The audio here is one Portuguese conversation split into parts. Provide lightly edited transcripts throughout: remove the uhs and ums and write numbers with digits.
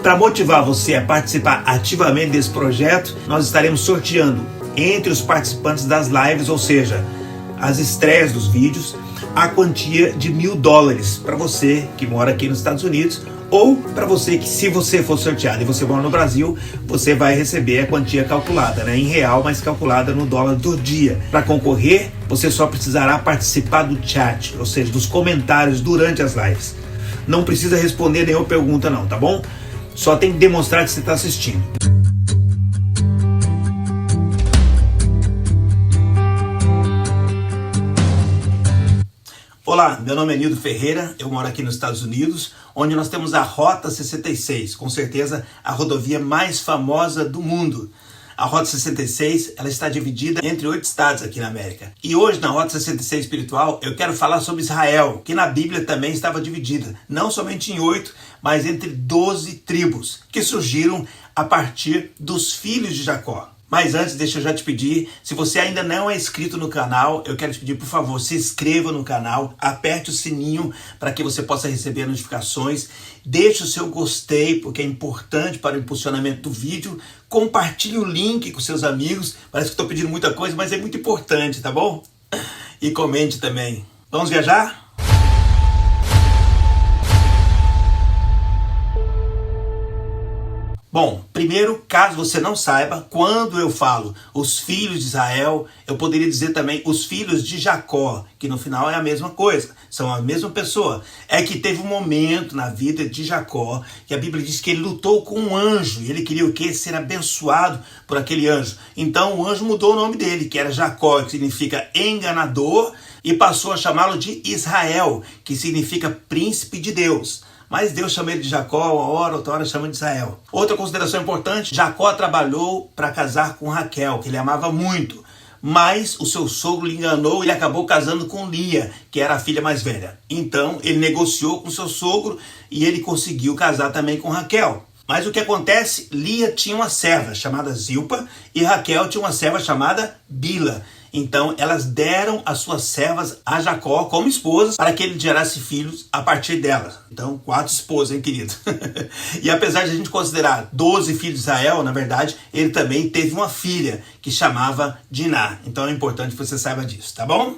Para motivar você a participar ativamente desse projeto, nós estaremos sorteando entre os participantes das lives, ou seja, as estreias dos vídeos, a quantia de $1.000 para você que mora aqui nos Estados Unidos, ou para você que, se você for sorteado e você mora no Brasil, você vai receber a quantia calculada, né, em real, mas calculada no dólar do dia. Para concorrer, você só precisará participar do chat, ou seja, dos comentários durante as lives. Não precisa responder nenhuma pergunta não, tá bom? Só tem que demonstrar que você está assistindo. Olá, meu nome é Nildo Ferreira, eu moro aqui nos Estados Unidos, onde nós temos a Rota 66, com certeza a rodovia mais famosa do mundo. A Rota 66, ela está dividida entre 8 estados aqui na América. E hoje, na Rota 66 espiritual, eu quero falar sobre Israel, que na Bíblia também estava dividida, não somente em 8, mas entre 12 tribos, que surgiram a partir dos filhos de Jacó. Mas antes, deixa eu já te pedir, se você ainda não é inscrito no canal, eu quero te pedir, por favor, se inscreva no canal, aperte o sininho para que você possa receber notificações, deixe o seu gostei, porque é importante para o impulsionamento do vídeo, compartilhe o link com seus amigos, parece que estou pedindo muita coisa, mas é muito importante, tá bom? E comente também. Vamos viajar? Bom, primeiro, caso você não saiba, quando eu falo os filhos de Israel, eu poderia dizer também os filhos de Jacó, que no final é a mesma coisa, são a mesma pessoa. É que teve um momento na vida de Jacó, que a Bíblia diz que ele lutou com um anjo, e ele queria o quê? Ser abençoado por aquele anjo. Então o anjo mudou o nome dele, que era Jacó, que significa enganador, e passou a chamá-lo de Israel, que significa príncipe de Deus. Mas Deus chama ele de Jacó, uma hora, outra hora chama de Israel. Outra consideração importante, Jacó trabalhou para casar com Raquel, que ele amava muito. Mas o seu sogro lhe enganou e ele acabou casando com Lia, que era a filha mais velha. Então ele negociou com seu sogro e ele conseguiu casar também com Raquel. Mas o que acontece? Lia tinha uma serva chamada Zilpa e Raquel tinha uma serva chamada Bila. Então elas deram as suas servas a Jacó como esposas para que ele gerasse filhos a partir delas. Então 4 esposas, hein, querido? E apesar de a gente considerar 12 filhos de Israel, na verdade, ele também teve uma filha que chamava Diná. Então é importante que você saiba disso, tá bom?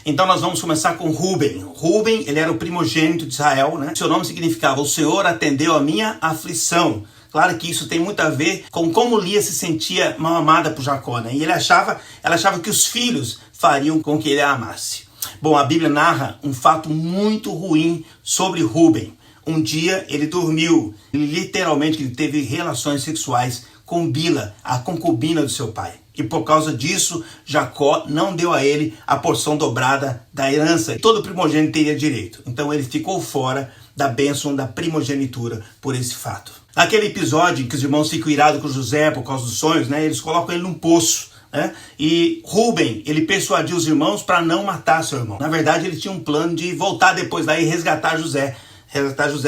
Então nós vamos começar com Ruben. Ruben, ele era o primogênito de Israel, né? Seu nome significava: o Senhor atendeu a minha aflição. Claro que isso tem muito a ver com como Lia se sentia mal amada por Jacó, né? E ela achava que os filhos fariam com que ele a amasse. Bom, a Bíblia narra um fato muito ruim sobre Ruben. Um dia ele dormiu, literalmente ele teve relações sexuais com Bila, a concubina do seu pai. E por causa disso, Jacó não deu a ele a porção dobrada da herança. Todo primogênito teria direito. Então ele ficou fora da bênção da primogenitura por esse fato. Naquele episódio em que os irmãos ficam irados com José por causa dos sonhos, né, eles colocam ele num poço. Né, e Ruben, ele persuadiu os irmãos para não matar seu irmão. Na verdade, ele tinha um plano de voltar depois daí e resgatar José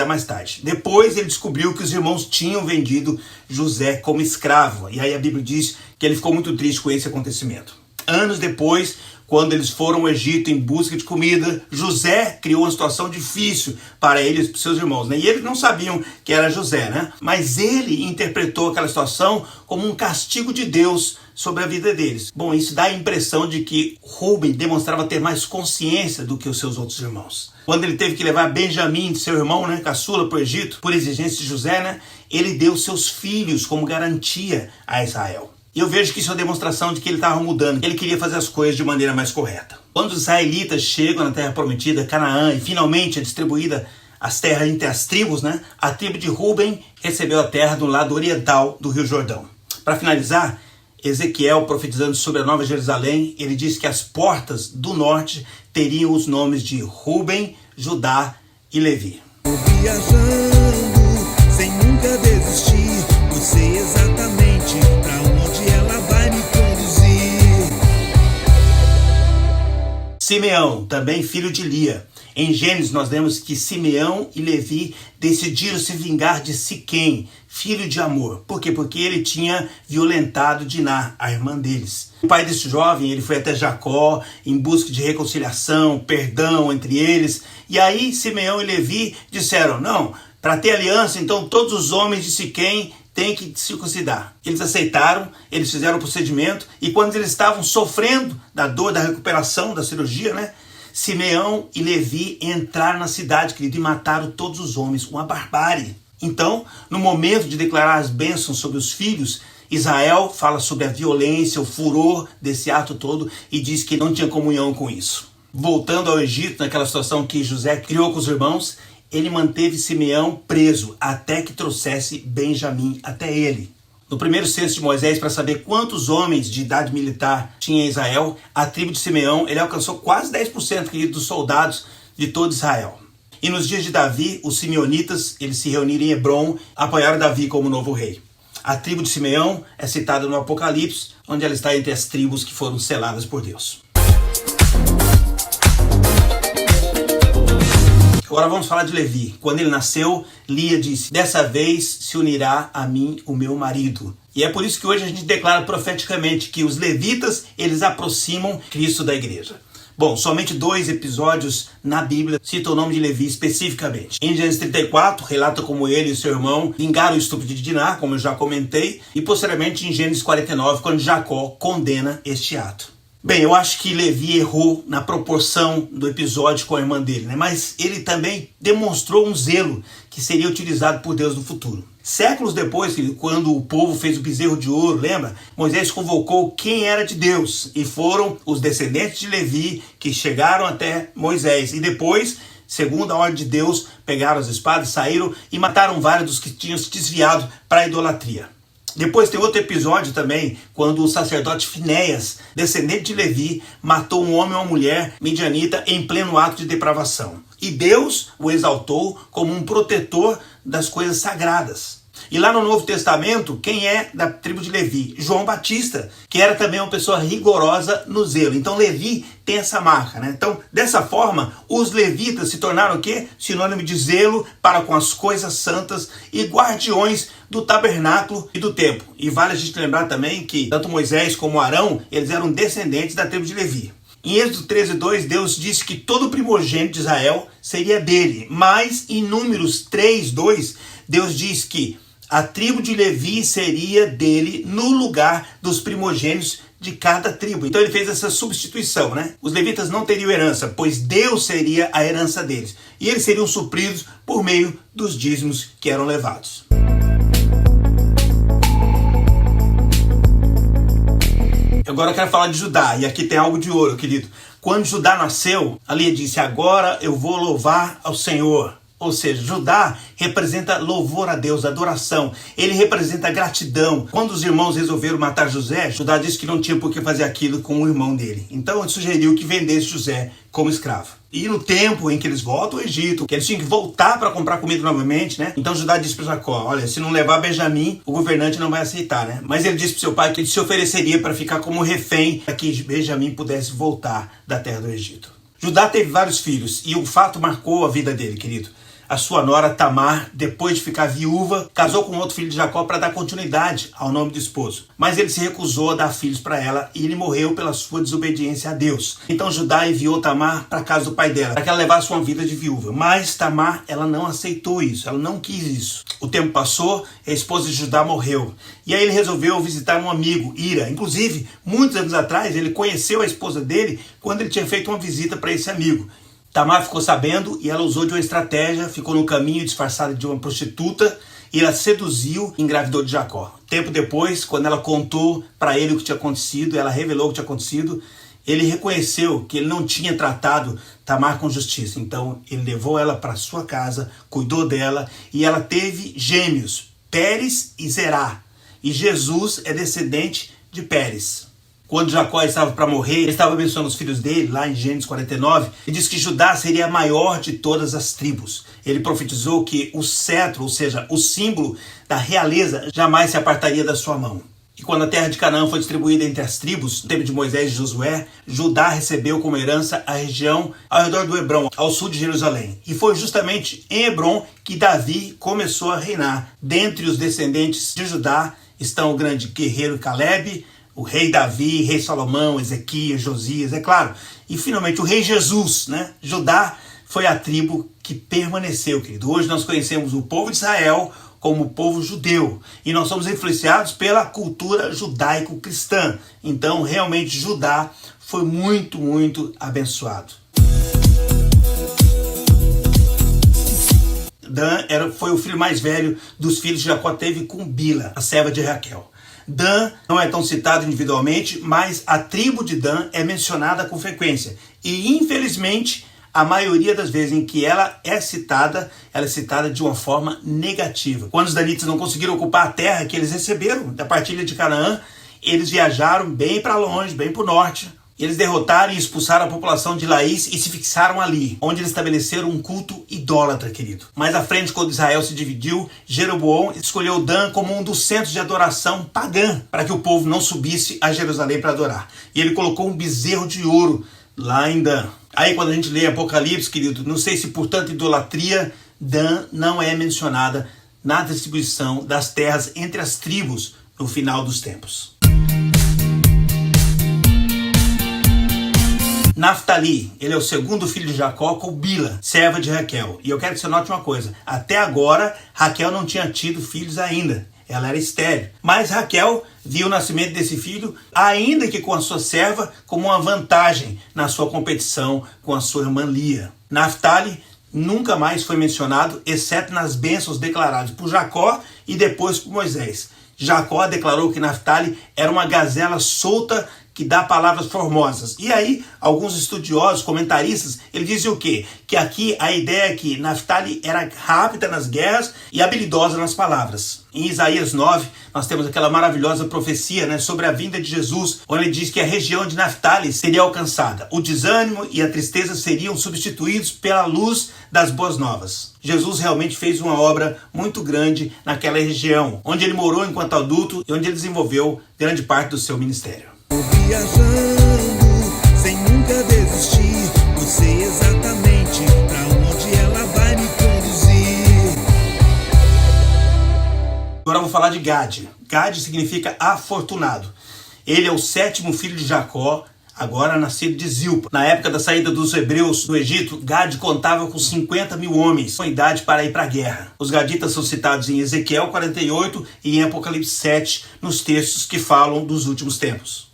mais tarde. Depois ele descobriu que os irmãos tinham vendido José como escravo. E aí a Bíblia diz que ele ficou muito triste com esse acontecimento. Anos depois, quando eles foram ao Egito em busca de comida, José criou uma situação difícil para eles e para seus irmãos, né? E eles não sabiam que era José, né? Mas ele interpretou aquela situação como um castigo de Deus sobre a vida deles. Bom, isso dá a impressão de que Ruben demonstrava ter mais consciência do que os seus outros irmãos. Quando ele teve que levar Benjamim, seu irmão, né, caçula, para o Egito, por exigência de José, né, ele deu seus filhos como garantia a Israel. E eu vejo que isso é uma demonstração de que ele estava mudando, que ele queria fazer as coisas de maneira mais correta. Quando os israelitas chegam na terra prometida, Canaã, e finalmente é distribuída as terras entre as tribos, né, a tribo de Ruben recebeu a terra do lado oriental do Rio Jordão. Para finalizar, Ezequiel, profetizando sobre a Nova Jerusalém, ele diz que as portas do norte teriam os nomes de Ruben, Judá e Levi. Viajando sem nunca desistir, eu sei exatamente para onde ela vai me conduzir. Simeão, também filho de Lia. Em Gênesis nós lemos que Simeão e Levi decidiram se vingar de Siquém, filho de Amor. Por quê? Porque ele tinha violentado Diná, a irmã deles. O pai desse jovem, ele foi até Jacó em busca de reconciliação, perdão entre eles. E aí Simeão e Levi disseram, não, para ter aliança, então todos os homens de Siquém têm que circuncidar. Eles aceitaram, eles fizeram o procedimento, e quando eles estavam sofrendo da dor da recuperação, da cirurgia, né? Simeão e Levi entraram na cidade, querido, e mataram todos os homens, uma barbárie. Então, no momento de declarar as bênçãos sobre os filhos, Israel fala sobre a violência, o furor desse ato todo e diz que não tinha comunhão com isso. Voltando ao Egito, naquela situação que José criou com os irmãos, ele manteve Simeão preso até que trouxesse Benjamim até ele. No primeiro censo de Moisés, para saber quantos homens de idade militar tinha em Israel, a tribo de Simeão ele alcançou quase 10% dos soldados de todo Israel. E nos dias de Davi, os simeonitas eles se reuniram em Hebrom, apoiaram Davi como novo rei. A tribo de Simeão é citada no Apocalipse, onde ela está entre as tribos que foram seladas por Deus. Agora vamos falar de Levi. Quando ele nasceu, Lia disse, dessa vez se unirá a mim o meu marido. E é por isso que hoje a gente declara profeticamente que os levitas, eles aproximam Cristo da igreja. Bom, somente 2 episódios na Bíblia citam o nome de Levi especificamente. Em Gênesis 34, relata como ele e seu irmão vingaram o estupro de Diná, como eu já comentei, e posteriormente em Gênesis 49, quando Jacó condena este ato. Bem, eu acho que Levi errou na proporção do episódio com a irmã dele, né? Mas ele também demonstrou um zelo que seria utilizado por Deus no futuro. Séculos depois, quando o povo fez o bezerro de ouro, lembra? Moisés convocou quem era de Deus e foram os descendentes de Levi que chegaram até Moisés. E depois, segundo a ordem de Deus, pegaram as espadas, saíram e mataram vários dos que tinham se desviado para a idolatria. Depois tem outro episódio também, quando o sacerdote Finéias, descendente de Levi, matou um homem e uma mulher midianita em pleno ato de depravação. E Deus o exaltou como um protetor das coisas sagradas. E lá no Novo Testamento, quem é da tribo de Levi? João Batista, que era também uma pessoa rigorosa no zelo. Então Levi tem essa marca, né? Então, dessa forma, os levitas se tornaram o quê? Sinônimo de zelo para com as coisas santas e guardiões do tabernáculo e do templo. E vale a gente lembrar também que tanto Moisés como Arão, eles eram descendentes da tribo de Levi. Em Êxodo 13:2, Deus disse que todo primogênito de Israel seria dele. Mas em Números 3:2, Deus diz que a tribo de Levi seria dele no lugar dos primogênitos de cada tribo. Então ele fez essa substituição, né? Os levitas não teriam herança, pois Deus seria a herança deles. E eles seriam supridos por meio dos dízimos que eram levados. Agora eu quero falar de Judá, e aqui tem algo de ouro, querido. Quando Judá nasceu, a Lia disse, agora eu vou louvar ao Senhor. Ou seja, Judá representa louvor a Deus, adoração. Ele representa gratidão. Quando os irmãos resolveram matar José, Judá disse que não tinha por que fazer aquilo com o irmão dele. Então ele sugeriu que vendesse José como escravo. E no tempo em que eles voltam ao Egito, que eles tinham que voltar para comprar comida novamente, né? Então Judá disse para Jacó, olha, se não levar Benjamim, o governante não vai aceitar, né? Mas ele disse para seu pai que ele se ofereceria para ficar como refém para que Benjamim pudesse voltar da terra do Egito. Judá teve vários filhos e o fato marcou a vida dele, querido. A sua nora Tamar, depois de ficar viúva, casou com outro filho de Jacó para dar continuidade ao nome do esposo. Mas ele se recusou a dar filhos para ela e ele morreu pela sua desobediência a Deus. Então Judá enviou Tamar para a casa do pai dela, para que ela levasse uma vida de viúva. Mas Tamar, ela não aceitou isso, ela não quis isso. O tempo passou, a esposa de Judá morreu. E aí ele resolveu visitar um amigo, Ira. Inclusive, muitos anos atrás, ele conheceu a esposa dele quando ele tinha feito uma visita para esse amigo. Tamar ficou sabendo e ela usou de uma estratégia, ficou no caminho disfarçada de uma prostituta e ela seduziu e engravidou de Jacó. Tempo depois, quando ela contou para ele o que tinha acontecido, ela revelou o que tinha acontecido, ele reconheceu que ele não tinha tratado Tamar com justiça. Então ele levou ela para sua casa, cuidou dela e ela teve gêmeos, Pérez e Zerá. E Jesus é descendente de Pérez. Quando Jacó estava para morrer, ele estava abençoando os filhos dele, lá em Gênesis 49, e disse que Judá seria a maior de todas as tribos. Ele profetizou que o cetro, ou seja, o símbolo da realeza, jamais se apartaria da sua mão. E quando a terra de Canaã foi distribuída entre as tribos, no tempo de Moisés e Josué, Judá recebeu como herança a região ao redor do Hebrom, ao sul de Jerusalém. E foi justamente em Hebrom que Davi começou a reinar. Dentre os descendentes de Judá estão o grande guerreiro Caleb, o rei Davi, rei Salomão, Ezequias, Josias, é claro. E finalmente o rei Jesus, né? Judá foi a tribo que permaneceu, querido. Hoje nós conhecemos o povo de Israel como o povo judeu. E nós somos influenciados pela cultura judaico-cristã. Então, realmente, Judá foi muito, muito abençoado. Dan foi o filho mais velho dos filhos que Jacó teve com Bila, a serva de Raquel. Dan não é tão citado individualmente, mas a tribo de Dan é mencionada com frequência. E, infelizmente, a maioria das vezes em que ela é citada de uma forma negativa. Quando os danitas não conseguiram ocupar a terra que eles receberam da partilha de Canaã, eles viajaram bem para longe, bem para o norte. Eles derrotaram e expulsaram a população de Laís e se fixaram ali, onde eles estabeleceram um culto idólatra, querido. Mais à frente, quando Israel se dividiu, Jeroboão escolheu Dan como um dos centros de adoração pagã, para que o povo não subisse a Jerusalém para adorar. E ele colocou um bezerro de ouro lá em Dan. Aí quando a gente lê Apocalipse, querido, não sei se por tanta idolatria, Dan não é mencionada na distribuição das terras entre as tribos no final dos tempos. Naftali, ele é o segundo filho de Jacó com Bila, serva de Raquel. E eu quero que você note uma coisa, até agora Raquel não tinha tido filhos ainda. Ela era estéril. Mas Raquel viu o nascimento desse filho, ainda que com a sua serva, como uma vantagem na sua competição com a sua irmã Lia. Naftali nunca mais foi mencionado, exceto nas bênçãos declaradas por Jacó e depois por Moisés. Jacó declarou que Naftali era uma gazela solta que dá palavras formosas. E aí, alguns estudiosos, comentaristas, eles dizem o quê? Que aqui a ideia é que Naftali era rápida nas guerras e habilidosa nas palavras. Em Isaías 9, nós temos aquela maravilhosa profecia, né, sobre a vinda de Jesus, onde ele diz que a região de Naftali seria alcançada. O desânimo e a tristeza seriam substituídos pela luz das boas novas. Jesus realmente fez uma obra muito grande naquela região, onde ele morou enquanto adulto e onde ele desenvolveu grande parte do seu ministério. Viajando, sem nunca desistir, eu sei exatamente pra onde ela vai me conduzir. Agora eu vou falar de Gad. Gad significa afortunado. Ele é o sétimo filho de Jacó, agora nascido de Zilpa. Na época da saída dos hebreus do Egito, Gad contava com 50 mil homens, com idade para ir para a guerra. Os gaditas são citados em Ezequiel 48 e em Apocalipse 7, nos textos que falam dos últimos tempos.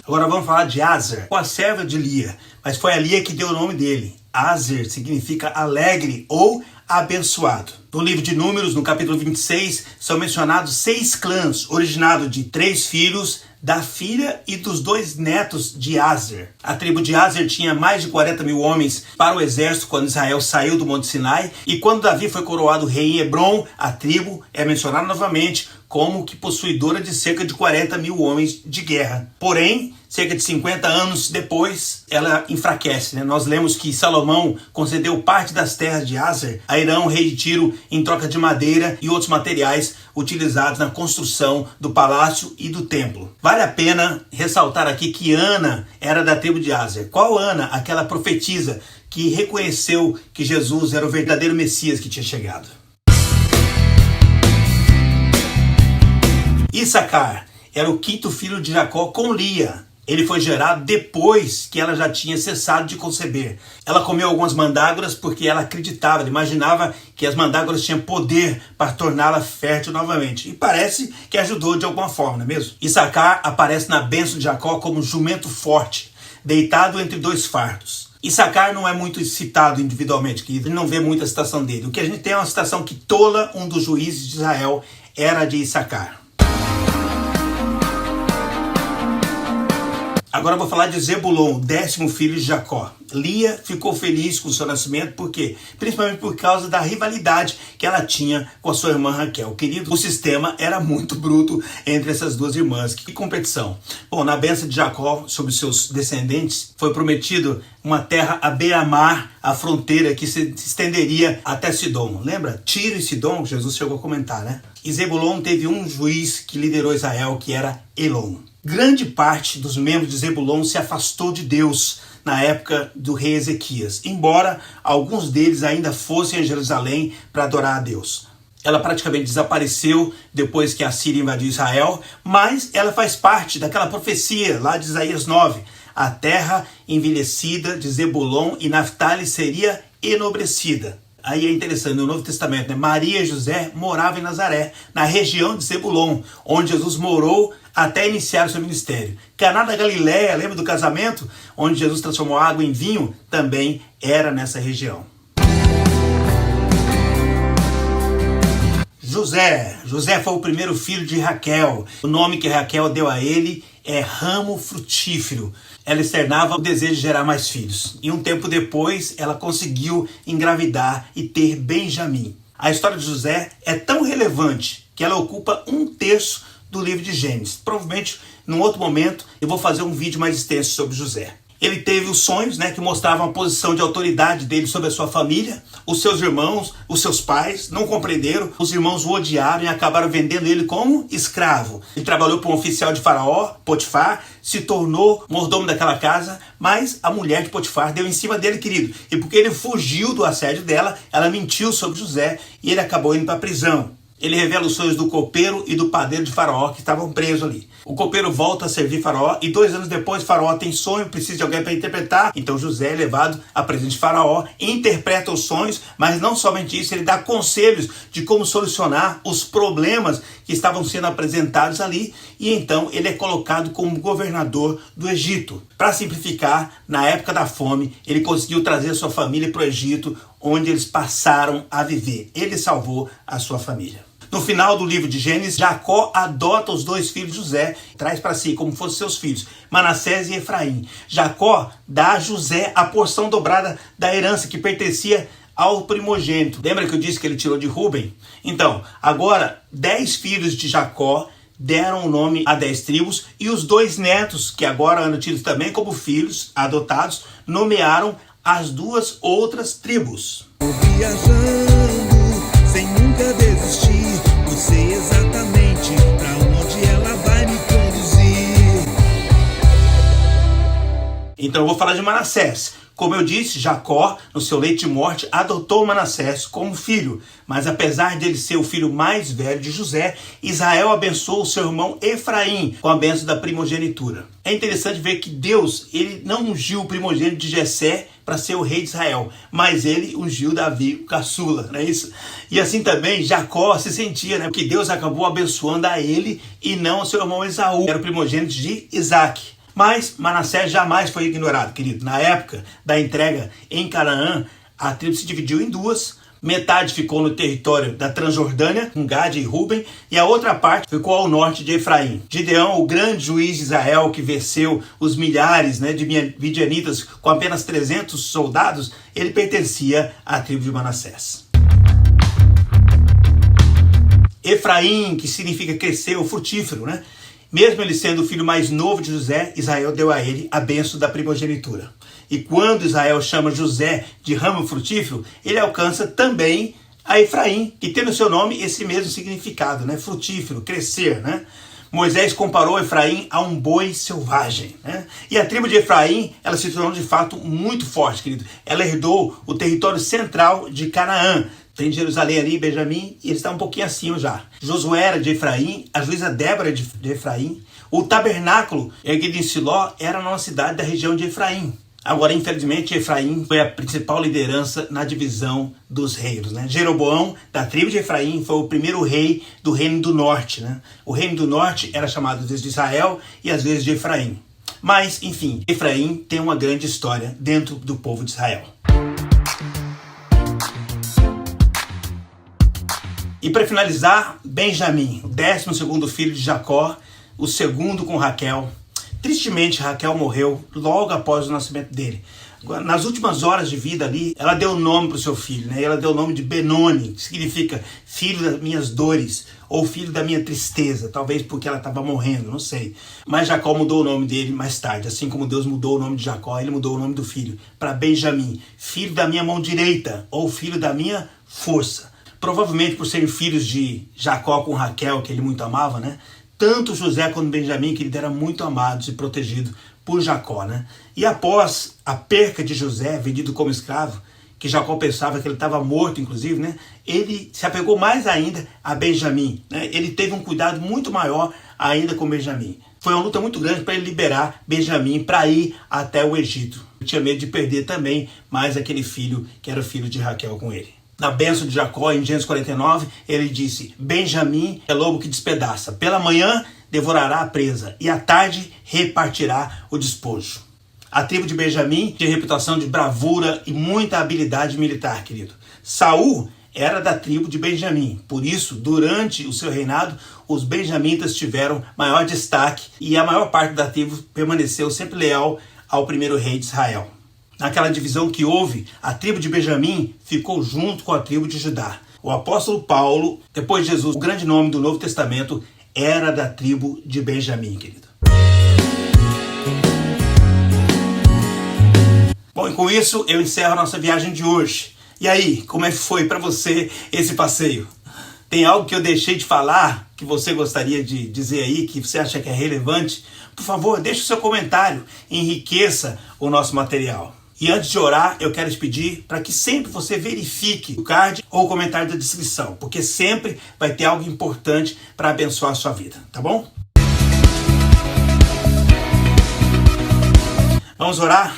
Agora vamos falar de Azer, com a serva de Lia, mas foi a Lia que deu o nome dele. Azer significa alegre ou abençoado. No livro de Números, no capítulo 26, são mencionados 6 clãs, originados de 3 filhos, da filha e dos 2 netos de Azer. A tribo de Azer tinha mais de 40 mil homens para o exército quando Israel saiu do Monte Sinai, e quando Davi foi coroado rei em Hebrom, a tribo é mencionada novamente como que possuidora de cerca de 40 mil homens de guerra. Porém, cerca de 50 anos depois, ela enfraquece, né? Nós lemos que Salomão concedeu parte das terras de Azer a Irão, rei de Tiro, em troca de madeira e outros materiais utilizados na construção do palácio e do templo. Vale a pena ressaltar aqui que Ana era da tribo de Azer. Qual Ana? Aquela profetisa que reconheceu que Jesus era o verdadeiro Messias que tinha chegado. Issacar era o 5º filho de Jacó com Lia. Ele foi gerado depois que ela já tinha cessado de conceber. Ela comeu algumas mandrágoras porque ela acreditava, ela imaginava que as mandrágoras tinham poder para torná-la fértil novamente. E parece que ajudou de alguma forma, não é mesmo? Issacar aparece na bênção de Jacó como jumento forte, deitado entre 2 fardos. Issacar não é muito citado individualmente, que a gente não vê muita citação dele. O que a gente tem é uma citação que Tola, um dos juízes de Israel, era de Issacar. Agora eu vou falar de Zebulon, o 10º filho de Jacó. Lia ficou feliz com o seu nascimento, por quê? Principalmente por causa da rivalidade que ela tinha com a sua irmã Raquel. Querido, o sistema era muito bruto entre essas duas irmãs. Que competição! Bom, na bênção de Jacó sobre seus descendentes, foi prometido uma terra à beira-mar, a fronteira que se estenderia até Sidom. Lembra? Tiro e Sidom, Jesus chegou a comentar, né? E Zebulon teve um juiz que liderou Israel, que era Elon. Grande parte dos membros de Zebulon se afastou de Deus na época do rei Ezequias, embora alguns deles ainda fossem a Jerusalém para adorar a Deus. Ela praticamente desapareceu depois que a Síria invadiu Israel, mas ela faz parte daquela profecia lá de Isaías 9. A terra envelhecida de Zebulon e Naftali seria enobrecida. Aí é interessante, no Novo Testamento, né? Maria e José moravam em Nazaré, na região de Zebulon, onde Jesus morou até iniciar o seu ministério. Caná da Galileia, lembra do casamento? Onde Jesus transformou água em vinho, também era nessa região. José foi o primeiro filho de Raquel. O nome que Raquel deu a ele é ramo frutífero. Ela externava o desejo de gerar mais filhos. E um tempo depois, ela conseguiu engravidar e ter Benjamim. A história de José é tão relevante que ela ocupa 1/3 do livro de Gênesis. Provavelmente, num outro momento, eu vou fazer um vídeo mais extenso sobre José. Ele teve os sonhos, que mostravam a posição de autoridade dele sobre a sua família. Os seus irmãos, os seus pais não compreenderam. Os irmãos o odiaram e acabaram vendendo ele como escravo. Ele trabalhou para um oficial de Faraó, Potifar, se tornou mordomo daquela casa, mas a mulher de Potifar deu em cima dele, querido. E porque ele fugiu do assédio dela, ela mentiu sobre José e ele acabou indo para a prisão. Ele revela os sonhos do copeiro e do padeiro de Faraó, que estavam presos ali. O copeiro volta a servir Faraó e 2 anos depois Faraó tem sonho, precisa de alguém para interpretar. Então José é levado à presença de Faraó, interpreta os sonhos, mas não somente isso, ele dá conselhos de como solucionar os problemas que estavam sendo apresentados ali. E então ele é colocado como governador do Egito. Para simplificar, na época da fome, ele conseguiu trazer a sua família para o Egito, onde eles passaram a viver. Ele salvou a sua família. No final do livro de Gênesis, Jacó adota os 2 filhos de José, traz para si como fossem seus filhos, Manassés e Efraim. Jacó dá a José a porção dobrada da herança que pertencia ao primogênito. Lembra que eu disse que ele tirou de Rúben? Então, agora 10 filhos de Jacó deram o nome a 10 tribos e os 2 netos, que agora eram tidos também como filhos adotados, nomearam as 2 outras tribos. Viajando sem nunca desistir, eu sei exatamente pra onde ela vai me conduzir. Então eu vou falar de Manassés. Como eu disse, Jacó, no seu leito de morte, adotou Manassés como filho. Mas apesar dele ser o filho mais velho de José, Israel abençoou o seu irmão Efraim com a bênção da primogenitura. É interessante ver que Deus, ele não ungiu o primogênito de Jessé para ser o rei de Israel, mas ele ungiu Davi, o caçula, não é isso? E assim também Jacó se sentia, porque Deus acabou abençoando a ele e não ao seu irmão Esaú, que era o primogênito de Isaac. Mas Manassés jamais foi ignorado, querido. Na época da entrega em Canaã, a tribo se dividiu em 2. Metade ficou no território da Transjordânia, com Gade e Ruben, e a outra parte ficou ao norte de Efraim. Gideão, o grande juiz de Israel, que venceu os milhares de midianitas com apenas 300 soldados, ele pertencia à tribo de Manassés. Efraim, que significa crescer ou frutífero, Mesmo ele sendo o filho mais novo de José, Israel deu a ele a bênção da primogenitura. E quando Israel chama José de ramo frutífero, ele alcança também a Efraim, que tem no seu nome esse mesmo significado, frutífero, crescer, Moisés comparou Efraim a um boi selvagem, E a tribo de Efraim, ela se tornou de fato muito forte, querido. Ela herdou o território central de Canaã. Tem Jerusalém ali, Benjamim, e ele está um pouquinho acima já. Josué era de Efraim, a juíza Débora de Efraim. O tabernáculo erguido em Siló era numa cidade da região de Efraim. Agora, infelizmente, Efraim foi a principal liderança na divisão dos reinos. Jeroboão, da tribo de Efraim, foi o primeiro rei do reino do norte. O reino do norte era chamado às vezes de Israel e às vezes de Efraim. Mas, enfim, Efraim tem uma grande história dentro do povo de Israel. E para finalizar, Benjamim, o 12º filho de Jacó, o segundo com Raquel, Tristemente, Raquel morreu logo após o nascimento dele. Nas últimas horas de vida ali, ela deu nome para o seu filho, né? Ela deu o nome de Benoni, que significa filho das minhas dores, ou filho da minha tristeza, talvez porque ela estava morrendo, não sei. Mas Jacó mudou o nome dele mais tarde, assim como Deus mudou o nome de Jacó, ele mudou o nome do filho para Benjamim, filho da minha mão direita, ou filho da minha força. Provavelmente por serem filhos de Jacó com Raquel, que ele muito amava, né? Tanto José quanto Benjamim, que ele era muito amados e protegido por Jacó, né? E após a perca de José, vendido como escravo, que Jacó pensava que ele estava morto, inclusive, né? Ele se apegou mais ainda a Benjamim, né? Ele teve um cuidado muito maior ainda com Benjamim. Foi uma luta muito grande para ele liberar Benjamim para ir até o Egito. Ele tinha medo de perder também mais aquele filho que era o filho de Raquel com ele. Na bênção de Jacó, em Gênesis 49, ele disse: Benjamim é lobo que despedaça. Pela manhã devorará a presa e à tarde repartirá o despojo. A tribo de Benjamim tinha reputação de bravura e muita habilidade militar, querido. Saul era da tribo de Benjamim. Por isso, durante o seu reinado, os benjamitas tiveram maior destaque e a maior parte da tribo permaneceu sempre leal ao primeiro rei de Israel. Naquela divisão que houve, a tribo de Benjamim ficou junto com a tribo de Judá. O apóstolo Paulo, depois de Jesus, o grande nome do Novo Testamento, era da tribo de Benjamim, querido. Bom, e com isso eu encerro a nossa viagem de hoje. E aí, como é que foi para você esse passeio? Tem algo que eu deixei de falar, que você gostaria de dizer aí, que você acha que é relevante? Por favor, deixe o seu comentário, enriqueça o nosso material. E antes de orar, eu quero te pedir para que sempre você verifique o card ou o comentário da descrição, porque sempre vai ter algo importante para abençoar a sua vida, tá bom? Vamos orar?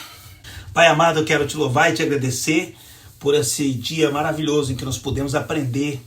Pai amado, eu quero te louvar e te agradecer por esse dia maravilhoso em que nós podemos aprender,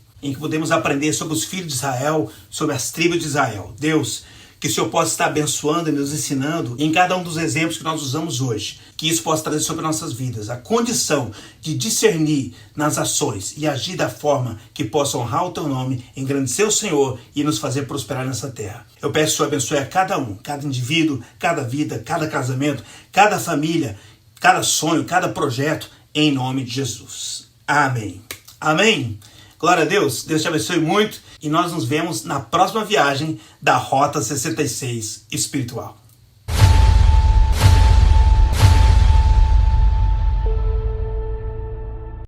sobre os filhos de Israel, sobre as tribos de Israel. Deus, que o Senhor possa estar abençoando e nos ensinando em cada um dos exemplos que nós usamos hoje. Que isso possa trazer sobre nossas vidas a condição de discernir nas ações e agir da forma que possa honrar o teu nome, engrandecer o Senhor e nos fazer prosperar nessa terra. Eu peço que o Senhor abençoe a cada um, cada indivíduo, cada vida, cada casamento, cada família, cada sonho, cada projeto, em nome de Jesus. Amém. Amém. Glória a Deus. Deus te abençoe muito e nós nos vemos na próxima viagem da Rota 66 Espiritual.